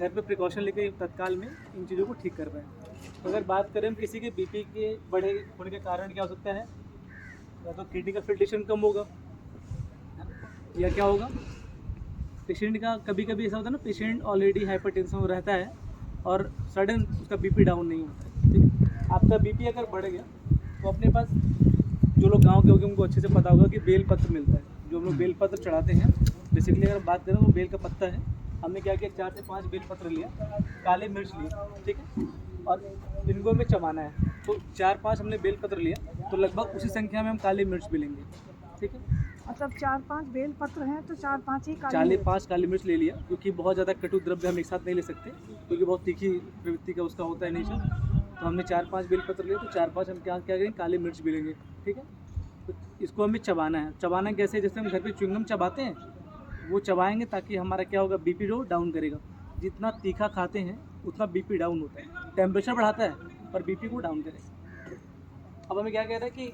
घर पे प्रिकॉशन लेके तत्काल में इन चीज़ों को ठीक कर पाएँ। तो अगर बात करें हम किसी के बीपी के बढ़े होने के कारण क्या हो सकता है, या तो किडनी का फिल्ट्रेशन कम होगा, या क्या होगा, पेशेंट का कभी कभी ऐसा होता है ना, पेशेंट ऑलरेडी हाइपरटेंशन में रहता है और सडन उसका बीपी डाउन नहीं होता है। ठीक, आपका बीपी अगर बढ़ गया तो अपने पास जो लोग गांव के होंगे उनको अच्छे से पता होगा कि बेल पत्र मिलता है, जो हम लोग बेल पत्र चढ़ाते हैं। बेसिकली अगर बात करें तो बेल का पत्ता है, हमने क्या किया 4 से 5 बेल पत्र लिया, काले मिर्च लिए, ठीक है, और इनको हमें चबाना है। तो 4-5 हमने बेल पत्र लिया तो लगभग उसी संख्या में हम काली मिर्च भी लेंगे, ठीक है। मतलब 4-5 बेल पत्र हैं तो 4-5 ही काली 4-5 काली मिर्च ले लिया, क्योंकि बहुत ज़्यादा कटु द्रव्य हम एक साथ नहीं ले सकते, क्योंकि बहुत तीखी प्रवृत्ति का उसका होता है नेचर। तो हमने 4-5 बेल पत्र लिए, तो 4-5 हम क्या क्या करेंगे, काली मिर्च भी लेंगे, ठीक है। तो इसको हमें चबाना है। चबाना कैसे, जैसे हम घर पे च्युइंगम चबाते हैं, वो चबाएंगे ताकि हमारा क्या होगा, बीपी जो डाउन करेगा। जितना तीखा खाते हैं उतना बीपी डाउन होता है, टेम्परेचर बढ़ाता है पर बीपी को डाउन करेगा। अब हमें क्या कह रहा है कि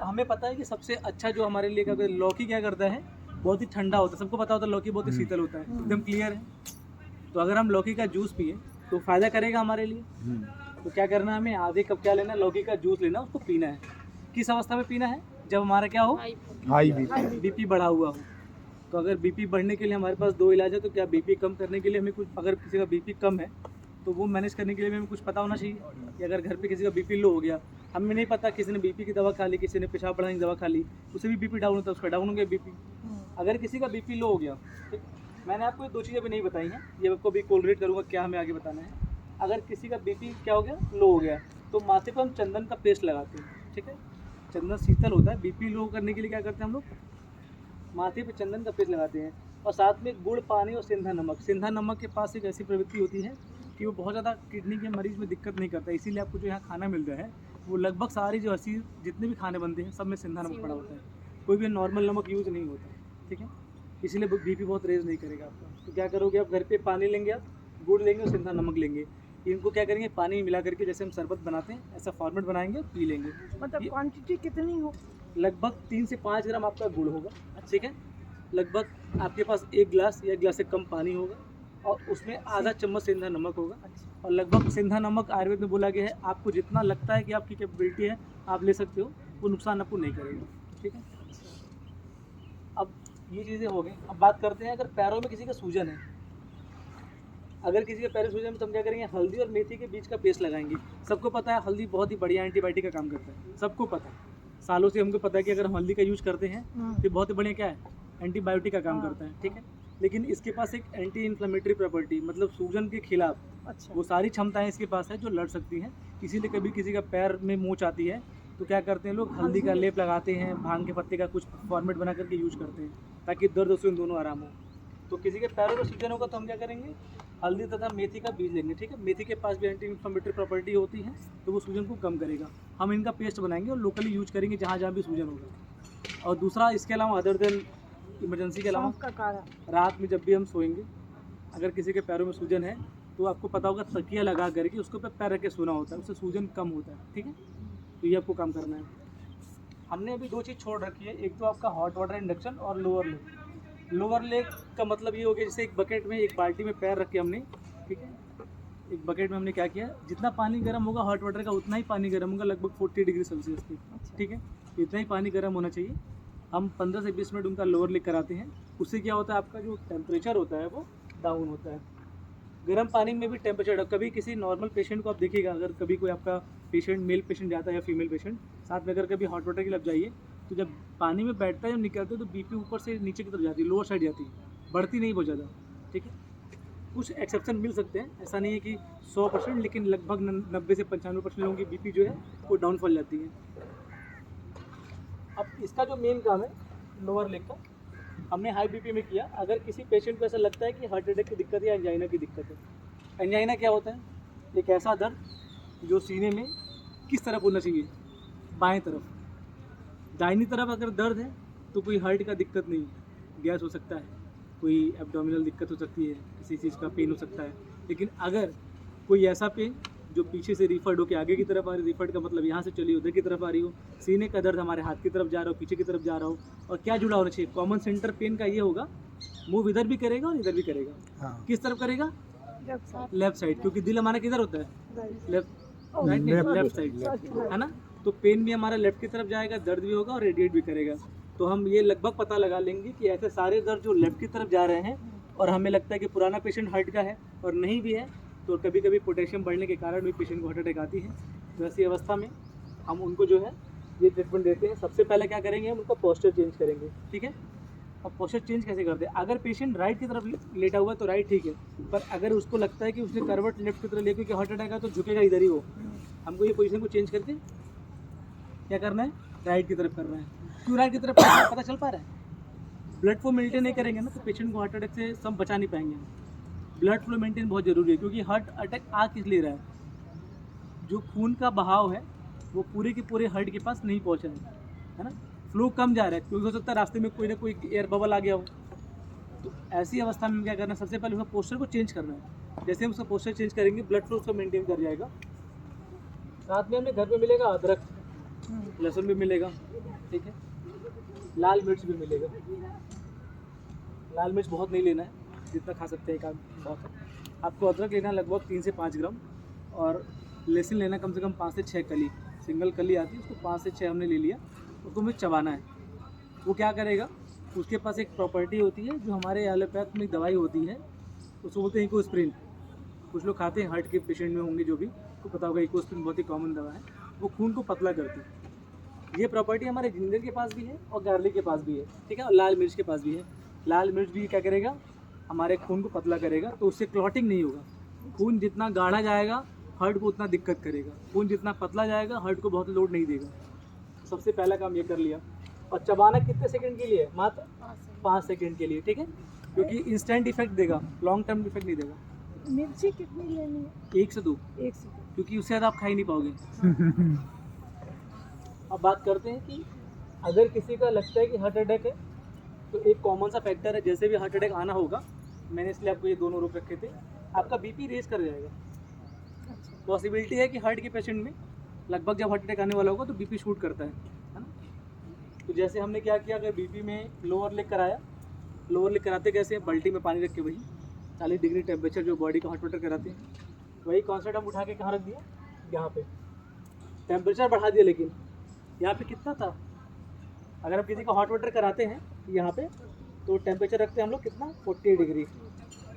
हमें पता है कि सबसे अच्छा जो हमारे लिए क्या, लौकी क्या करता है, बहुत ही ठंडा होता है, सबको पता होता है लौकी बहुत ही शीतल होता है, एकदम क्लियर है। तो अगर हम लौकी का जूस पिए तो फ़ायदा करेगा हमारे लिए। तो क्या करना है, हमें आधे कप क्या लेना है, लौकी का जूस लेना, उसको पीना है। किस अवस्था में पीना है, जब हमारा क्या हो, हाई बीपी बढ़ा हुआ हो। तो अगर बीपी बढ़ने के लिए हमारे पास 2 इलाज है, तो क्या बीपी कम करने के लिए हमें कुछ, अगर किसी का बीपी कम है तो वो मैनेज करने के लिए हमें कुछ पता होना चाहिए कि अगर घर पे किसी का बीपी लो हो गया, हमें नहीं पता, किसी ने बीपी की दवा खा ली, किसी ने पेशाब बढ़ाने की दवा खा ली, उससे भी बीपी डाउन होता है, उसका डाउन हो गया बीपी। अगर किसी का बीपी लो हो गया, ठीक, मैंने आपको 2 चीज़ें अभी नहीं बताई हैं, ये आपको अभी कोलरेट करूँगा क्या हमें आगे बताना है। अगर किसी का बीपी क्या हो गया, लो हो गया, तो माथे पर हम चंदन का पेस्ट लगाते हैं, ठीक है। चंदन शीतल होता है, बीपी लो करने के लिए क्या करते हैं हम लोग, माथे पे चंदन का पेस्ट लगाते हैं। और साथ में गुड़, पानी और सिंधा नमक। सिंधा नमक के पास एक ऐसी प्रवृत्ति होती है कि वो बहुत ज़्यादा किडनी के मरीज में दिक्कत नहीं करता है, इसीलिए आपको जो यहाँ खाना मिल रहा है वो लगभग सारी जो ऐसी जितने भी खाने बनते हैं सब में सिंधा नमक पड़ा होता है, कोई भी नॉर्मल नमक यूज़ नहीं होता है, ठीक है। इसीलिए बीपी बहुत रेज नहीं करेगा आपका। तो क्या करोगे, आप घर पे पानी लेंगे, आप गुड़ लेंगे और सिंधा नमक लेंगे, इनको क्या करेंगे, पानी में मिला करके जैसे हम शरबत बनाते हैं ऐसा फॉर्मेट बनाएंगे और पी लेंगे। मतलब क्वांटिटी कितनी हो, लगभग 3 से 5 ग्राम आपका गुड़ होगा, ठीक है। लगभग आपके पास 1 गिलास या 1 गिलास से कम पानी होगा और उसमें आधा चम्मच सेंधा नमक होगा। और लगभग सेंधा नमक आयुर्वेद में बोला गया है, आपको जितना लगता है कि आपकी कैपेबिलिटी है आप ले सकते हो, वो नुकसान आपको नहीं करेगा, ठीक है। अब ये चीज़ें हो गई। अब बात करते हैं अगर पैरों में किसी का सूजन है, अगर किसी के पैरों में सूजन है तो हम क्या करेंगे, हल्दी और मेथी के बीच का पेस्ट लगाएंगे। सबको पता है हल्दी बहुत ही बढ़िया एंटीबायोटिक का काम करता है, सबको पता है, सालों से हमको पता है कि अगर हम हल्दी का यूज़ करते हैं तो बहुत ही बढ़िया क्या है, एंटीबायोटिक का काम करता है, ठीक है। लेकिन इसके पास एक एंटी इन्फ्लेमेटरी प्रॉपर्टी, मतलब सूजन के खिलाफ वो सारी क्षमताएं इसके पास है जो लड़ सकती हैं। इसीलिए कभी किसी का पैर में मोच आती है तो क्या करते हैं लोग, हल्दी का लेप लगाते हैं, भांग के पत्ते का कुछ फॉर्मेट बना करके यूज करते हैं ताकि दर्द और सूजन दोनों आराम हो। तो किसी के पैरों में सूजन होगा तो हम क्या करेंगे, हल्दी तथा मेथी का बीज लेंगे, ठीक है। मेथी के पास भी एंटी इन्फ्लेमेटरी प्रॉपर्टी होती है तो वो सूजन को कम करेगा। हम इनका पेस्ट बनाएंगे और लोकली यूज करेंगे जहाँ जहाँ भी सूजन होगा। और दूसरा, इसके अलावा अदर देन इमरजेंसी के अलावा सौंफ का काढ़ा, रात में जब भी हम सोएंगे, अगर किसी के पैरों में सूजन है तो आपको पता होगा तकिया लगा करके उसके ऊपर पैर रख के सोना होता है, उससे सूजन कम होता है, ठीक है। तो ये आपको काम करना है। हमने अभी 2 चीज़ छोड़ रखी है, एक तो आपका हॉट वाटर इंडक्शन और लोअर लेग। लोअर लेग का मतलब ये हो गया, जैसे एक बकेट में, एक बाल्टी में पैर रख के हमने, ठीक है, एक बकेट में हमने क्या किया, जितना पानी गर्म होगा हॉट वाटर का उतना ही पानी गर्म होगा, लगभग 40 डिग्री सेल्सियस पे, ठीक है। इतना ही पानी गर्म होना चाहिए। हम 15 से 20 मिनट उनका लोअर लेग कराते हैं। उससे क्या होता है, आपका जो टेम्परेचर होता है वो डाउन होता है। गर्म पानी में भी टेम्परेचर, कभी किसी नॉर्मल पेशेंट को आप देखिएगा, अगर कभी कोई आपका पेशेंट मेल पेशेंट जाता है या फीमेल पेशेंट, साथ में अगर कभी हॉट वाटर के लिए जाइए तो जब पानी में बैठता है, जब निकलता है तो बीपी ऊपर से नीचे की तरफ जाती है, लोअर साइड जाती है, बढ़ती नहीं बहुत ज़्यादा, ठीक है। कुछ एक्सेप्शन मिल सकते हैं, ऐसा नहीं है कि 100%, लेकिन लगभग 90 से 95% लोगों की बीपी जो है वो डाउनफॉल जाती है। अब इसका जो मेन काम है लोअर लेग का, हमने हाई बीपी में किया। अगर किसी पेशेंट को ऐसा लगता है कि हार्ट अटैक की दिक्कत है या एंजाइना की दिक्कत है। एंजाइना क्या होता है, एक ऐसा दर्द जो सीने में किस तरफ होना चाहिए, बाएं तरफ। दाहिनी तरफ अगर दर्द है तो कोई हार्ट का दिक्कत नहीं, गैस हो सकता है, कोई एब्डोमिनल दिक्कत हो सकती है, किसी चीज़ का पेन हो सकता है। लेकिन अगर कोई ऐसा पेन जो पीछे से रिफर्ड हो के आगे की तरफ आ रही, रिफर्ड का मतलब यहाँ से चली उधर की तरफ आ रही हो, सीने का दर्द हमारे हाथ की तरफ जा रहा हो, पीछे की तरफ जा रहा हो, और क्या जुड़ा होना चाहिए, कॉमन सेंटर पेन का ये होगा, मूव इधर भी करेगा और इधर भी करेगा। हाँ। किस तरफ करेगा, लेफ्ट साइड लेफ्ट साइड, क्योंकि दिल हमारा किधर होता है? राइट लेफ्ट ओह, राइट नहीं, Left. Left side, Left. है ना? तो पेन भी हमारा लेफ्ट की तरफ जाएगा, दर्द भी होगा और रेडिएट भी करेगा। तो हम ये लगभग पता लगा लेंगे कि ऐसे सारे दर्द जो लेफ्ट की तरफ जा रहे हैं और हमें लगता है कि पुराना पेशेंट हार्ट का है और नहीं भी है, तो कभी कभी पोटेशियम बढ़ने के कारण भी पेशेंट को हार्ट अटैक आती है। तो ऐसी अवस्था में हम उनको जो है ये ट्रीटमेंट देते हैं। सबसे पहले क्या करेंगे, हम उनका पोस्चर चेंज करेंगे, ठीक है? अब पोस्चर चेंज कैसे करते हैं? अगर पेशेंट राइट की तरफ लेटा हुआ है तो राइट ठीक है, पर अगर उसको लगता है कि उसने करवट लेफ्ट की तरफ ले क्योंकि हार्ट अटैक है तो झुकेगा इधर ही वो, हमको ये पोजीशन को चेंज करके क्या करना है, राइट की तरफ करना है। क्यों राइट की तरफ करना है, पता चल पा रहा है? ब्लड फ्लो मेंटेन नहीं करेंगे ना तो पेशेंट को हार्ट अटैक से सब बचा नहीं पाएंगे। ब्लड फ्लो मेंटेन बहुत ज़रूरी है, क्योंकि हार्ट अटैक आ किस लिए रहा है? जो खून का बहाव है वो पूरे के पूरे हार्ट के पास नहीं पहुँचा है ना? फ्लो कम जा रहा है, क्योंकि हो सकता है रास्ते में कोई ना कोई एयर बबल आ गया हो। तो ऐसी अवस्था में क्या करना है, सबसे पहले उसका पोस्चर को चेंज करना है। जैसे हम उसका पोस्चर चेंज करेंगे, ब्लड फ्लो उसका मेंटेन कर जाएगा। साथ में हमें घर पे मिलेगा अदरक, लहसुन भी मिलेगा, ठीक है? लाल मिर्च भी मिलेगा। लाल मिर्च बहुत नहीं लेना है, जितना खा सकते हैं एक आध बहुत है। आपको अदरक लेना है लगभग 3 से 5 ग्राम, और लहसुन लेना कम से कम 5 से 6 कली। सिंगल कली आती है, उसको 5 से 6 हमने ले लिया। उसको हमें चबाना है। वो क्या करेगा, उसके पास एक प्रॉपर्टी होती है जो हमारे एलोपैथ में एक दवाई होती है, उसको बोलते हैं इकोस्प्रिन। कुछ लोग खाते हैं, हार्ट के पेशेंट में होंगे जो भी, तो पता होगा इकोस्प्रिन बहुत ही कॉमन दवा है। वो खून को पतला करती है। ये प्रॉपर्टी हमारे जिंजर के पास भी है और गार्लिक के पास भी है, ठीक है? और लाल मिर्च के पास भी है। लाल मिर्च भी क्या करेगा, हमारे खून को पतला करेगा, तो उससे क्लॉटिंग नहीं होगा। खून जितना गाढ़ा जाएगा हार्ट को उतना दिक्कत करेगा, खून जितना पतला जाएगा हार्ट को बहुत लोड नहीं देगा। सबसे पहला काम ये कर लिया। और चबाना कितने सेकंड के लिए? मात्र 5 सेकंड के लिए, ठीक है? क्योंकि इंस्टेंट इफेक्ट देगा, लॉन्ग टर्म इफेक्ट नहीं देगा। मिर्ची कितनी लेनी है? 1 से 2, एक से क्योंकि उससे ज़्यादा आप खा ही नहीं पाओगे। अब बात करते हैं कि अगर किसी का लगता है कि हार्ट अटैक है, तो एक कॉमन सा फैक्टर है, जैसे भी हार्ट अटैक आना होगा, मैंने इसलिए आपको ये दोनों रूप रखे थे, आपका बीपी रेस कर जाएगा। अच्छा पॉसिबिलिटी है कि हार्ट के पेशेंट में लगभग जब हार्ट अटैक आने वाला होगा तो बीपी शूट करता है ना? तो जैसे हमने क्या किया, अगर बीपी में लोअर लेग कराया, लोअर लेग कराते कैसे, बाल्टी में पानी रख के, वही 40 डिग्री टेम्परेचर जो बॉडी का हॉट वाटर कराते हैं, वही कॉन्सेप्ट हम उठा के कहाँ रख दिया, यहाँ पे। टेम्परेचर बढ़ा दिया, लेकिन यहाँ पे कितना था, अगर हम किसी का हॉट वाटर कराते हैं यहाँ पे, तो टेम्परेचर रखते हैं हम लोग कितना, 40 डिग्री।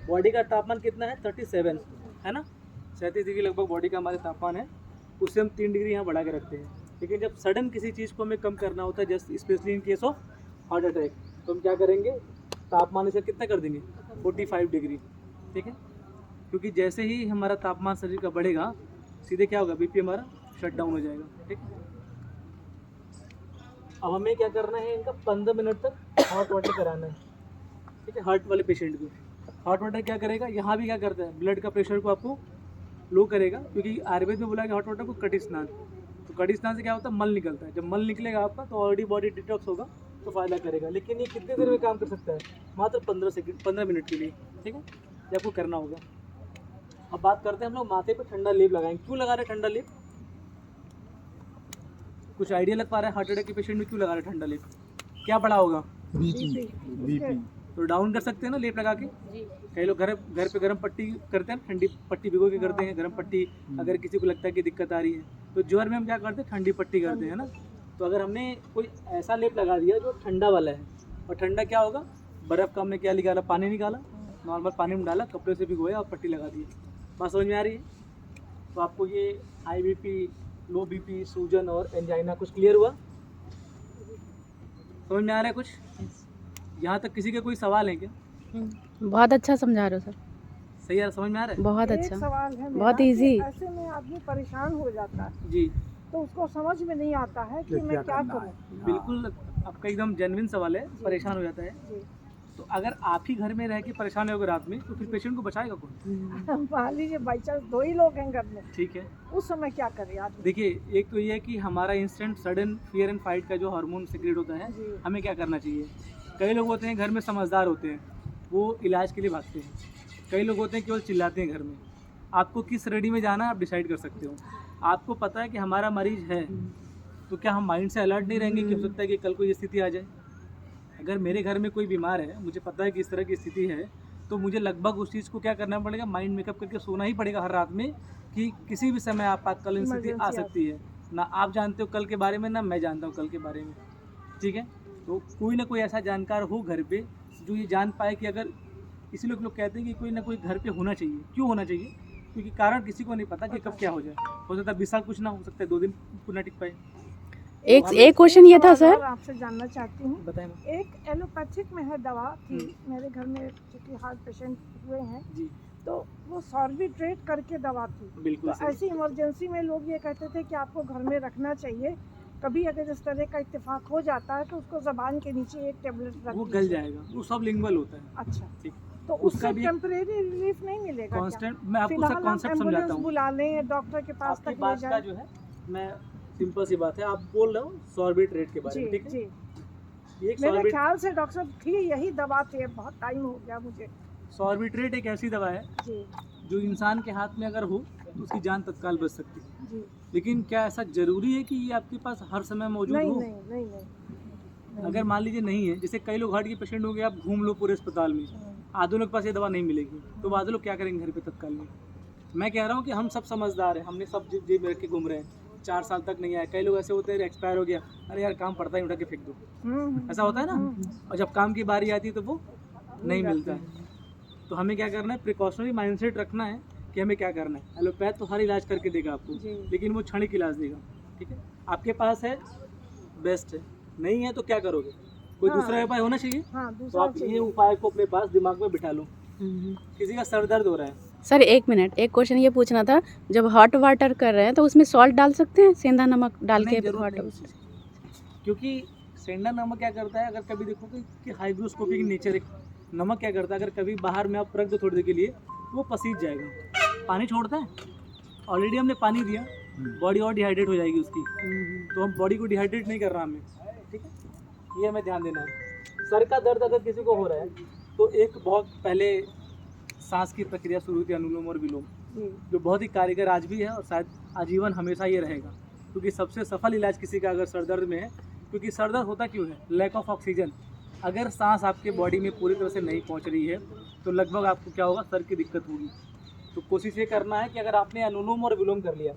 बॉडी का तापमान कितना है, 37, है ना? 37 डिग्री लगभग बॉडी का हमारे तापमान है, उससे हम 3 डिग्री यहाँ बढ़ा के रखते हैं। लेकिन जब सडन किसी चीज़ को हमें कम करना होता है, just specially in case of heart attack, तो हम क्या करेंगे, तापमान इसे कितना कर देंगे, 45 डिग्री, ठीक है? क्योंकि जैसे ही हमारा तापमान शरीर का बढ़ेगा, सीधे क्या होगा, बीपी हमारा शट डाउन हो जाएगा, ठीक है? अब हमें क्या करना है, इनका 15 मिनट तक हॉट वाटर कराना है, ठीक है? हार्ट वाले पेशेंट को हॉट वाटर क्या करेगा, यहाँ भी क्या करता है, ब्लड का प्रेशर को आपको लो करेगा, क्योंकि आयुर्वेद में बोला है कि हॉट वाटर को कटी स्नान। तो कटी स्नान से क्या होता है, मल निकलता है। जब मल निकलेगा आपका तो ऑलरेडी बॉडी डिटॉक्स होगा, तो फायदा करेगा। लेकिन ये कितनी देर में काम कर सकता है, मात्र 15 मिनट के लिए, ठीक है? ये आपको करना होगा। अब बात करते हैं हम लोग माथे पे ठंडा लेप लगाएंगे। क्यों लगा रहे हैं ठंडा लेप, कुछ आइडिया लग पा रहा है? हार्ट अटैक के पेशेंट में क्यों लगा रहे हैं ठंडा लेप, क्या पड़ा होगा? बीपी तो डाउन कर सकते हैं ना लेप लगा के। कई लोग घर पे गर्म पट्टी करते हैं, ठंडी पट्टी भिगो के करते हैं, गर्म पट्टी। अगर किसी को लगता है कि दिक्कत आ रही है, तो ज्वर में हम क्या करते हैं, ठंडी पट्टी करते हैं ना। तो अगर हमने कोई ऐसा लेप लगा दिया जो ठंडा वाला है, और ठंडा क्या होगा, बर्फ़ का हमने क्या निकाला, पानी निकाला, नॉर्मल पानी में डाला, कपड़े से भिगोया और पट्टी लगा दी। बात समझ में आ रही है? तो आपको ये हाई बीपी, लो बीपी, सूजन और एंजाइना कुछ क्लियर हुआ, समझ में आ रहा है कुछ? यहाँ तक किसी के कोई सवाल है क्या? बहुत अच्छा समझा रहे हो सर, सही है, समझ में आ रहा है बहुत एक अच्छा, सवाल है बहुत मेरा, इजी। कि ऐसे में आदमी परेशान हो जाता है, जी? तो उसको समझ में नहीं आता है कि मैं क्या करूं। बिल्कुल, आपका एकदम जेन्युइन सवाल है, परेशान हो जाता है। जी तो अगर आप ही घर में रह के परेशान होगे रात में, तो फिर पेशेंट को बचाएगा कौन? मान लीजिए बाई चांस 2 ही लोग हैं घर में, ठीक है, उस समय क्या करे आदमी? देखिए, एक तो ये है कि हमारा instant sudden fear and fight का जो हार्मोन सिक्रेट होता है, जी हमें क्या करना चाहिए। कई लोग होते हैं घर में समझदार होते हैं, वो इलाज के लिए भागते हैं। कई लोग होते हैं केवल चिल्लाते हैं घर में। आपको किस रेडी में जाना है आप डिसाइड कर सकते हो। आपको पता है कि हमारा मरीज है, तो क्या हम माइंड से अलर्ट नहीं रहेंगे कि हो सकता है कि कल को ये स्थिति आ जाए। अगर मेरे घर में कोई बीमार है, मुझे पता है कि इस तरह की स्थिति है, तो मुझे लगभग उस चीज़ को क्या करना पड़ेगा, माइंड मेकअप करके सोना ही पड़ेगा हर रात में कि किसी भी समय आपातकालीन स्थिति आ Emergency आ सकती है। ना आप जानते हो कल के बारे में, ना मैं जानता हूँ कल के बारे में, ठीक है। तो कोई ना कोई ऐसा जानकार हो घर पे जो ये जान पाए कि अगर, इसीलिए लोग कहते हैं कि कोई ना कोई घर पे होना चाहिए। क्यों होना चाहिए? क्योंकि कारण किसी को नहीं पता कि कब क्या हो जाए। हो सकता है 20 साल कुछ ना हो सकता है 2 दिन कुछ ना टिक पाए। एक क्वेश्चन ये था सवाल सर। और आपसे जानना चाहती हूँ। बताएं मैम। एक एलोपैथिक में है दवा थी, मेरे घर में क्योंकि हार्ट पेशेंट हुए हैं, जी तो वो सॉर्बिट्रेट करके दवा थी। बिल्कुल तो सही। ऐसी इमरजेंसी में लोग ये कहते थे कि आपको घर में रखना चाहिए, कभी अगर इस तरह का इत्तेफाक हो जाता है तो उसको जबान के नीचे एक टेबलेट रख वो दीजिए। गल जाएगा, वो सब लिंगुअल होता है। अच्छा, ठीक। तो उसका उससे भी टेम्परेरी रिलीफ नहीं मिलेगा क्या? कांस्टेंट, मैं आपको उसका फिलहाल हम कॉन्सेप्ट समझाता एम्बुलेंस हूँ। बुला लें, डॉक्टर के पास आपकी तक ले बात का जाएं। जो है, मैं सिंपल सी बात है, आप बोल रहे हो सॉर्बिट्रेट के बारे जी में, ठीक है। जी, ये एक मेरे ख्याल से डॉक्टर साहब थी यही दवा थी, बहुत टाइम हो गया मुझे। सॉर्बिट्रेट एक ऐसी दवा है जी जो इंसान के हाथ में अगर हो तो उसकी जान तत्काल बच सकती है। जी, लेकिन क्या ऐसा जरूरी है कि ये आपके पास हर समय मौजूद नहीं हो? नहीं नहीं नहीं, अगर मान लीजिए नहीं है, जैसे कई लोग हार्ट के पेशेंट हो गए, आप घूम लो पूरे अस्पताल में, आधे लोग के पास ये दवा नहीं मिलेगी, तो आधे लोग क्या करेंगे घर पे तत्काल में। मैं कह रहा हूँ कि हम सब समझदार हैं, हमने सब जेब में रख के घूम रहे हैं, 4 साल तक नहीं आया। कई लोग ऐसे होते हैं एक्सपायर हो गया, अरे यार काम पड़ता है उठा के फेंक दो, ऐसा होता है ना। और जब काम की बारी आती है तो वो नहीं मिलता है। तो हमें क्या करना है, प्रिकॉशनरी माइंडसेट रखना है कि हमें क्या करना है। एलोपैथ तो हर इलाज करके देगा आपको, जी। लेकिन वो क्षणिक इलाज देगा, ठीक है। आपके पास है बेस्ट है, नहीं है तो क्या करोगे? कोई हाँ। दूसरा उपाय होना चाहिए। हाँ, तो दूसरा आप ये चाहिए। उपाय को अपने पास दिमाग में बिठा लो। किसी का सर दर्द हो रहा है, सर एक मिनट, एक क्वेश्चन ये पूछना था, जब हॉट वाटर कर रहे हैं तो उसमें सॉल्ट डाल सकते हैं, सेंधा नमक डाल नहीं के जरूरत वाटर? नहीं उस चीज़ की। क्योंकि सेंधा नमक क्या करता है, अगर कभी देखो कि हाइग्रोस्कोपिक नेचर, एक नमक क्या करता है, अगर कभी बाहर में आप रख दो थोड़ी देर के लिए, वो पसीज जाएगा। पानी छोड़ता है, ऑलरेडी हमने पानी दिया, बॉडी और डिहाइड्रेट हो जाएगी उसकी, तो हम बॉडी को डिहाइड्रेट नहीं कर रहा हमें, ठीक है। ये हमें ध्यान देना है। सर का दर्द अगर किसी को हो रहा है तो एक बहुत पहले सांस की प्रक्रिया शुरू हुई थी, अनुलोम और विलोम, जी जो बहुत ही कारगर आज भी है और शायद आजीवन हमेशा ये रहेगा। क्योंकि सबसे सफल इलाज किसी का अगर सर दर्द में है, क्योंकि सर दर्द होता क्यों है, लैक ऑफ ऑक्सीजन। अगर सांस आपके बॉडी में पूरी तरह से नहीं पहुंच रही है तो लगभग आपको क्या होगा, सर की दिक्कत होगी। तो कोशिश ये करना है कि अगर आपने अनुलोम और विलोम कर लिया,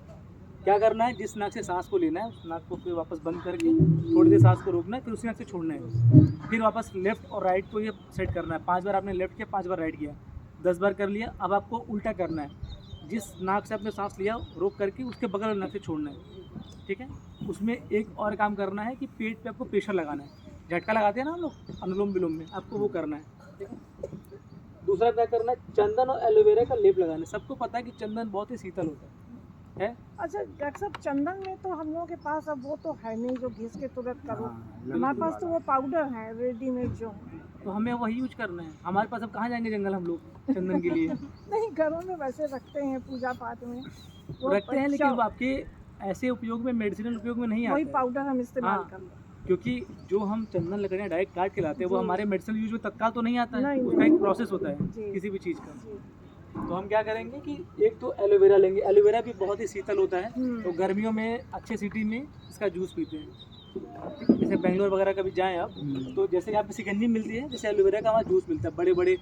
क्या करना है, जिस नाक से सांस को लेना है उस नाक को फिर वापस बंद करके थोड़ी देर सांस को रोकना है, फिर उसी नाक से छोड़ना है। फिर वापस लेफ्ट और राइट को ये सेट करना है। 5 बार आपने लेफ्ट किया, 5 बार राइट किया, 10 बार कर लिया। अब आपको उल्टा करना है, जिस नाक से आपने सांस लिया रोक करके उसके बगल वाले नाक से छोड़ना है, ठीक है। उसमें एक और काम करना है कि पेट पे आपको प्रेशर लगाना है, झटका लगाते हैं ना हम लोग अनुलोम विलोम में, आपको वो करना है, ठीक है। दूसरा क्या करना है, चंदन और एलोवेरा का लेप लगाना है। सबको पता है कि चंदन बहुत ही शीतल होता है। अच्छा डॉक्टर साहब, चंदन में तो हम लोगों के पास अब वो तो है नहीं जो घिस के तुरंत करो। हमारे पास तो वो पाउडर है रेडीमेड जो है। तो हमें वही यूज करना है। हमारे पास अब कहाँ जाएंगे जंगल हम लोग चंदन के लिए। नहीं, घरों में वैसे रखते हैं पूजा पाठ में वो रखते हैं, लेकिन वो आपके ऐसे उपयोग में, मेडिसिनल उपयोग में नहीं वही आता है। पाउडर हम इस्तेमाल हाँ। कर लें। क्योंकि जो हम चंदन लकड़ियाँ डायरेक्ट काट के लाते हैं वो जी। हमारे मेडिसिनल यूज में तत्काल तो नहीं आता है, नहीं, उसका नहीं। एक प्रोसेस होता है जी। किसी भी चीज़ का। जी। तो हम क्या करेंगे कि एक तो एलोवेरा लेंगे, एलोवेरा भी बहुत ही शीतल होता है, तो हम्म। गर्मियों में अच्छे सिटी में इसका जूस पीते हैं। जैसे बेंगलोर वगैरह कभी जाएं आप, तो जैसे यहाँ पे सिकंजी मिलती है, जैसे एलोवेरा का वहाँ जूस मिलता है, बड़े बड़े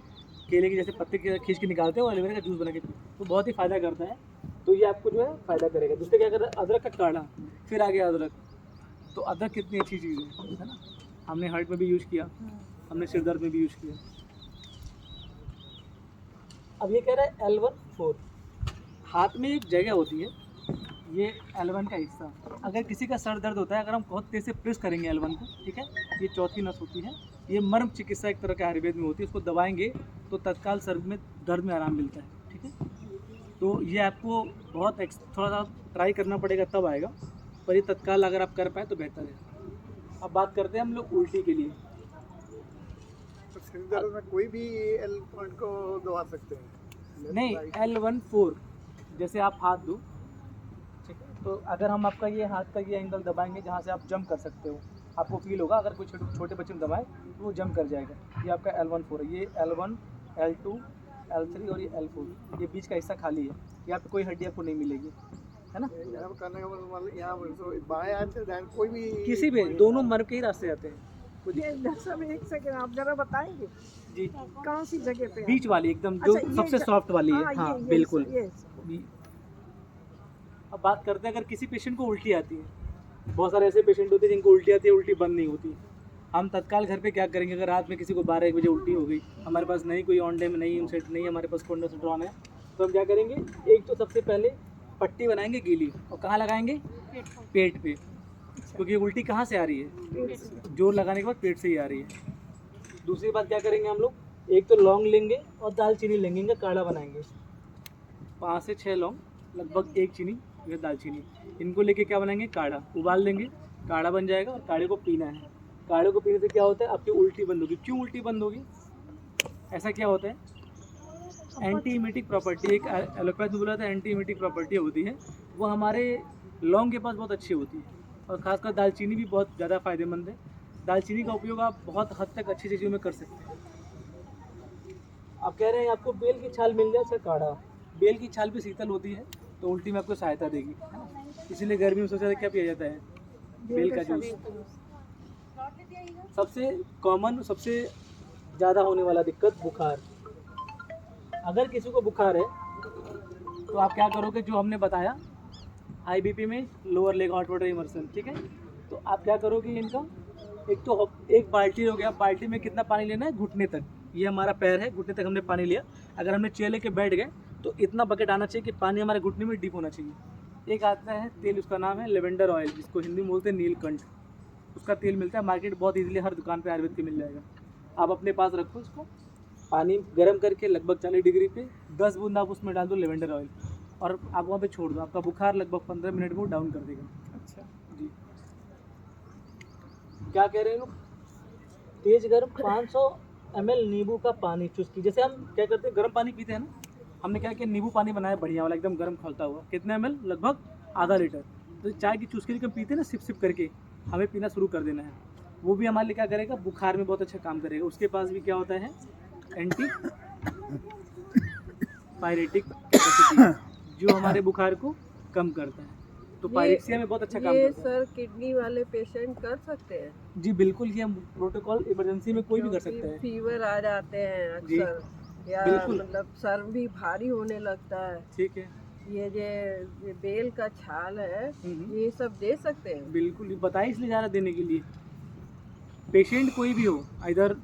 केले के जैसे पत्ते खींच के निकालते हैं और एलोवेरा का जूस बना के पीते हैं, तो बहुत ही फ़ायदा करता है। तो ये आपको जो है फ़ायदा करेगा। दूसरे क्या कर रहा है, अदरक का काढ़ा, फिर आ गया अदरक। तो अदरक कितनी अच्छी चीज़ है ना। हमने हार्ट में भी यूज़ किया, हमने सिर दर्द में भी यूज़ किया। अब ये कह रहा है L14, हाथ में एक जगह होती है, ये L1 का हिस्सा। अगर किसी का सर दर्द होता है, अगर हम बहुत तेज से प्रेस करेंगे L1 को, ठीक है, ये चौथी नस होती है, ये मर्म चिकित्सा एक तरह का आयुर्वेद में होती है, उसको दबाएंगे तो तत्काल सर में दर्द में आराम मिलता है, ठीक है। तो ये आपको बहुत थोड़ा सा ट्राई करना पड़ेगा तब आएगा, पर ये तत्काल अगर आप कर पाए तो बेहतर है। अब बात करते हैं हम लोग उल्टी के लिए। तो सिर दर्द में कोई भी एल पॉइंट को दबा सकते हैं? नहीं, L14 जैसे आप हाथ दो, ठीक है, तो अगर हम आपका ये हाथ का ये एंगल दबाएंगे जहाँ से आप जंप कर सकते हो, आपको फील होगा। अगर कोई छोटे बच्चे में दबाए तो वो जंप कर जाएगा। ये आपका L14 है, ये L1, L2, L3 और ये L4, ये बीच का हिस्सा खाली है, यहाँ पे कोई हड्डी आपको नहीं मिलेगी, है ना। यहाँ करने का मतलब यहाँ बाएं हाथ से दाएं कोई भी किसी भी दोनों मर्म के ही रास्ते जाते हैं। ये डॉक्टर साहब एक सेकंड आप जरा बताएंगे जी, कौन सी जगह पे है? बीच वाली एकदम जो अच्छा, ये सबसे सॉफ्ट वाली है। हाँ ये बिल्कुल। ये अब बात करते हैं अगर किसी पेशेंट को उल्टी आती है, बहुत सारे ऐसे पेशेंट होते हैं जिनको उल्टी आती है, उल्टी बंद नहीं होती। हम तत्काल घर पे क्या करेंगे, अगर रात में किसी को 12-1 बजे उल्टी हो गई, हमारे पास नहीं कोई ऑन डेम नहीं सेट नहीं, हमारे पास कोंडोसिट्रॉन है, तो हम क्या करेंगे, एक तो सबसे पहले पट्टी बनाएंगे गीली, और कहाँ लगाएंगे, पेट पे, क्योंकि उल्टी कहाँ से आ रही है, जोर लगाने के बाद पेट से ही आ रही है। दूसरी बात क्या करेंगे हम लोग, एक तो लौंग लेंगे और दालचीनी लेंगे, इनका काढ़ा बनाएंगे। 5 से 6 लौंग, लगभग 1 चीनी या दालचीनी, इनको लेके क्या बनाएंगे, काढ़ा उबाल देंगे, काढ़ा बन जाएगा और काढ़े को पीना है। काढ़े को पीने से क्या होता है, आपकी उल्टी बंद होगी। क्यों उल्टी बंद होगी, ऐसा क्या होता है, एंटी इमेटिक प्रॉपर्टी, एक एलोपैथ में बोला था एंटी इमेटिक प्रॉपर्टी होती है, वो हमारे लौंग के पास बहुत अच्छी होती है, और ख़ासकर दालचीनी भी बहुत ज़्यादा फ़ायदेमंद है। दालचीनी का उपयोग आप बहुत हद तक अच्छी चीज़ों में कर सकते हैं। आप कह रहे हैं आपको बेल की छाल मिल जाए उसका काढ़ा, बेल की छाल भी शीतल होती है, तो उल्टी में आपको सहायता देगी, है ना। इसीलिए गर्मी में सोचा क्या पिया जाता है, बेल का जूस। सबसे कॉमन, सबसे ज़्यादा होने वाला दिक्कत बुखार। अगर किसी को बुखार है तो आप क्या करोगे, जो हमने बताया हाई बीपी में lower leg hot water immersion, ठीक है। तो आप क्या करोगे, इनका एक तो एक बाल्टी हो गया, बाल्टी में कितना पानी लेना है, घुटने तक, ये हमारा पैर है, घुटने तक हमने पानी लिया। अगर हमने चेयर लेके बैठ गए तो इतना बकेट आना चाहिए कि पानी हमारे घुटने में डीप होना चाहिए। एक आता है तेल, उसका नाम है लेवेंडर ऑयल, जिसको हिंदी में बोलते हैं नीलकंठ, उसका तेल मिलता है मार्केट, बहुत इजीली हर दुकान पे आयुर्वेद के मिल जाएगा। आप अपने पास रखो इसको, पानी गर्म करके लगभग 40 डिग्री पे 10 बूंद आप उसमें डाल दो लेवेंडर ऑयल, और आप वहाँ पे छोड़ दो, आपका बुखार लगभग 15 मिनट में डाउन कर देगा। अच्छा जी, क्या कह रहे हैं लोग, तेज गर्म 500 ml नींबू का पानी चुस्की, जैसे हम क्या करते हैं गर्म पानी पीते हैं ना, हमने क्या किया, नींबू पानी बनाया बढ़िया वाला, एकदम गर्म खौलता हुआ, कितने ml, लगभग आधा लीटर। तो चाय की चुस्की हम पीते हैं ना, सिप सिप करके, हमें पीना शुरू कर देना है। वो भी हमारे लिए क्या करेगा, बुखार में बहुत अच्छा काम करेगा। उसके पास भी क्या होता है, एंटी पायरेटिक कैपेसिटी, जो हमारे बुखार को कम करता है। तो पायरेक्सिया में बहुत अच्छा काम करता है। सर किडनी वाले पेशेंट कर सकते हैं? जी बिल्कुल, ये हम प्रोटोकॉल इमरजेंसी में कोई भी कर सकता है। फीवर आ जाते हैं जी, अक्सर, या बिल्कुल। मतलब सर भी भारी होने लगता है, ठीक है, ये बेल का छाल है, ये सब दे सकते हैं? बिल्कुल बताइए, इसलिए ज़्यादा देने के लिए। पेशेंट कोई भी हो, इधर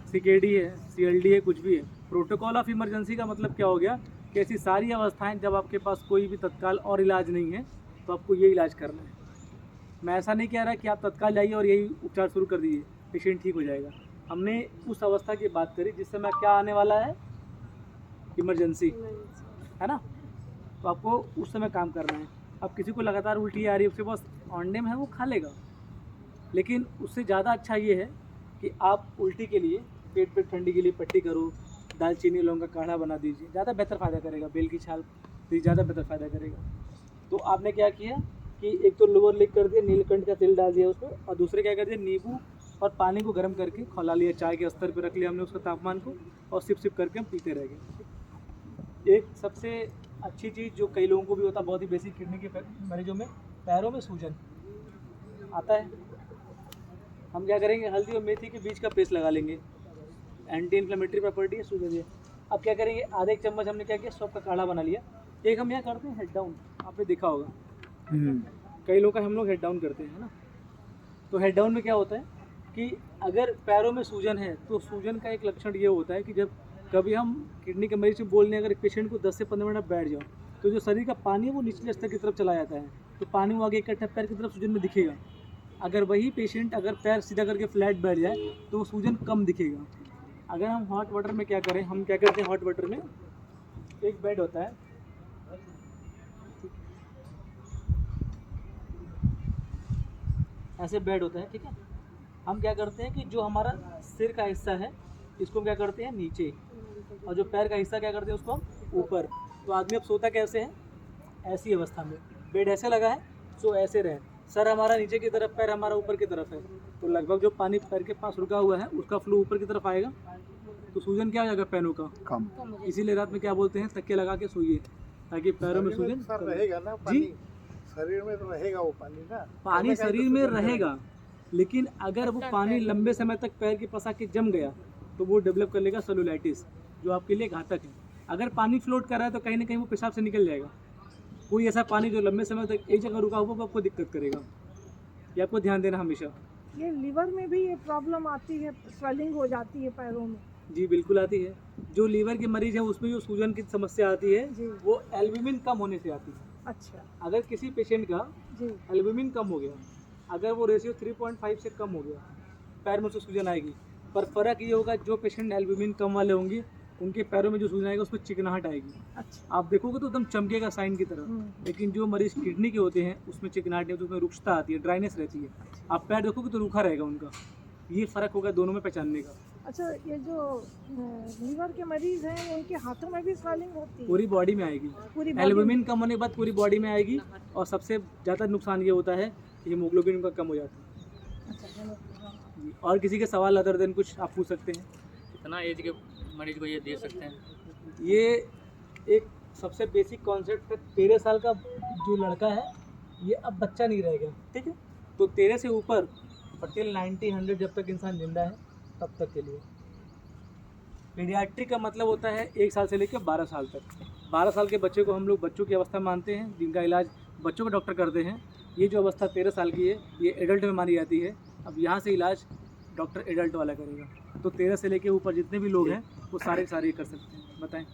सीकेडी है, सीएलडी है, कुछ भी है, प्रोटोकॉल ऑफ इमरजेंसी का मतलब क्या हो गया कि ऐसी सारी अवस्थाएं जब आपके पास कोई भी तत्काल और इलाज नहीं है तो आपको ये इलाज करना है। मैं ऐसा नहीं कह रहा कि आप तत्काल जाइए और यही उपचार शुरू कर दीजिए, पेशेंट ठीक हो जाएगा। हमने उस अवस्था की बात करी जिस समय क्या आने वाला है, इमरजेंसी, है ना। तो आपको उस समय काम करना है। अब किसी को लगातार उल्टी आ रही है, उसके पास ऑनडेम है, वो खा लेगा, लेकिन उससे ज़्यादा अच्छा ये है कि आप उल्टी के लिए पेट पे ठंडी के लिए पट्टी करो, दालचीनी लौंग का काढ़ा बना दीजिए, ज़्यादा बेहतर फ़ायदा करेगा। बेल की छाल भी ज़्यादा बेहतर फ़ायदा करेगा। तो आपने क्या किया कि एक तो लोअर लेग कर दिया, नीलकंठ का तेल डाल दिया उसमें, और दूसरे क्या कर दिया, नींबू और पानी को गर्म करके खौला लिया, चाय के स्तर पर रख लिया हमने उसका तापमान को, और सिप सिप करके हम पीते रह गए। एक सबसे अच्छी चीज़ जो कई लोगों को भी होता है, बहुत ही बेसिक किडनी के मरीजों में, पैरों में सूजन आता है, हम क्या करेंगे, हल्दी और मेथी के बीज का पेस्ट लगा लेंगे, एंटी इन्फ्लेमेटरी प्रॉपर्टी है, सूजन है। अब क्या करेंगे, आधे एक चम्मच हमने क्या किया, सौंफ का काढ़ा बना लिया। एक हम यहाँ करते हैं हेड डाउन, आपने देखा होगा कई लोग का हम लोग हेड डाउन करते हैं, है ना। तो हेड डाउन में क्या होता है कि अगर पैरों में सूजन है तो सूजन का एक लक्षण ये होता है कि जब कभी हम किडनी के मरीज से बोलने, अगर एक पेशेंट को 10 से 15 मिनट बैठ जाओ तो जो शरीर का पानी है वो निचले स्तर की तरफ चला जाता है, तो पानी वो आगे इकट्ठा पैर की तरफ सूजन में दिखेगा। अगर वही पेशेंट अगर पैर सीधा करके फ्लैट बैठ जाए तो वो सूजन कम दिखेगा। अगर हम हॉट वाटर में क्या करें, हम क्या करते हैं, हॉट वाटर में एक बेड होता है, ऐसे बेड होता है, ठीक है। हम क्या करते हैं कि जो हमारा सिर का हिस्सा है इसको हम क्या करते हैं नीचे, और जो पैर का हिस्सा क्या करते हैं उसको हम ऊपर। तो आदमी अब सोता कैसे है, ऐसी अवस्था में, बेड ऐसे लगा है सो ऐसे रहे, सर हमारा नीचे की तरफ, पैर हमारा ऊपर की तरफ है, तो लगभग जो पानी पैर के पास रुका हुआ है उसका फ्लो ऊपर की तरफ आएगा, तो सूजन क्या हो जाएगा पैरों का कम। इसीलिए रात में क्या बोलते हैं, तकिया लगा के सोइए ताकि पैरों में सूजन सर रहेगा ना जी, पानी शरीर में तो रहेगा वो पानी ना, पानी शरीर में रहेगा, लेकिन अगर वो पानी लंबे समय तक पैर के पास आके जम गया तो वो डेवलप कर लेगा सेलुलाइटिस, जो आपके लिए घातक है। अगर पानी फ्लोट कर रहा है तो कहीं ना कहीं वो पेशाब से निकल जाएगा। कोई ऐसा पानी जो लंबे समय तक एक जगह रुका हुआ वो आपको दिक्कत करेगा, ये आपको ध्यान देना हमेशा। ये लीवर में भी ये प्रॉब्लम आती है, स्वेलिंग हो जाती है पैरों में? जी बिल्कुल आती है। जो लीवर के मरीज हैं उसमें जो सूजन की समस्या आती है जी। वो एल्ब्यूमिन कम होने से आती है। अच्छा अगर किसी पेशेंट का जी। एल्ब्यूमिन कम हो गया, अगर वो रेशियो 3.5 से कम हो गया, पैर में से सूजन आएगी। पर फ़र्क ये होगा जो पेशेंट एल्ब्यूमिन कम वाले होंगे उनके पैरों में जो सूजन आएगा उसमें चिकनाहट आएगी। अच्छा। आप देखोगे तो एकदम चमकेगा साइन की तरह। लेकिन जो मरीज किडनी के होते हैं उसमें चिकनाहट नहीं होती, उसमें रुक्षता आती है, ड्राइनेस रहती है। आप पैर देखोगे तो रूखा रहेगा उनका। ये फ़र्क होगा दोनों में पहचानने का। अच्छा, ये जो लीवर के मरीज हैं उनके हाथों में भी स्वेलिंग होती है? पूरी बॉडी में आएगी। पूरी body में? एल्ब्यूमिन कम होने के बाद पूरी बॉडी में आएगी। और सबसे ज़्यादा नुकसान ये होता है कि हीमोग्लोबिन उनका कम हो जाता है। अच्छा, जी। और किसी के सवाल अदर देन कुछ आप पूछ सकते हैं। कितना एज के मरीज को ये दे सकते हैं? ये एक सबसे बेसिक कॉन्सेप्ट है। 13 साल का जो लड़का है ये अब बच्चा नहीं रहेगा, ठीक है। तो 13 से ऊपर टिल 90 100 जब तक इंसान जिंदा है तब तक के लिए। पीडियाट्रिक का मतलब होता है 1 साल से लेकर 12 साल तक। 12 साल के बच्चे को हम लोग बच्चों की अवस्था मानते हैं, जिनका इलाज बच्चों के डॉक्टर करते हैं। ये जो अवस्था 13 साल की है ये एडल्ट में मानी जाती है। अब यहाँ से इलाज डॉक्टर एडल्ट वाला करेगा। तो 13 से लेके ऊपर जितने भी लोग हैं वो सारे कर सकते हैं। बताएं।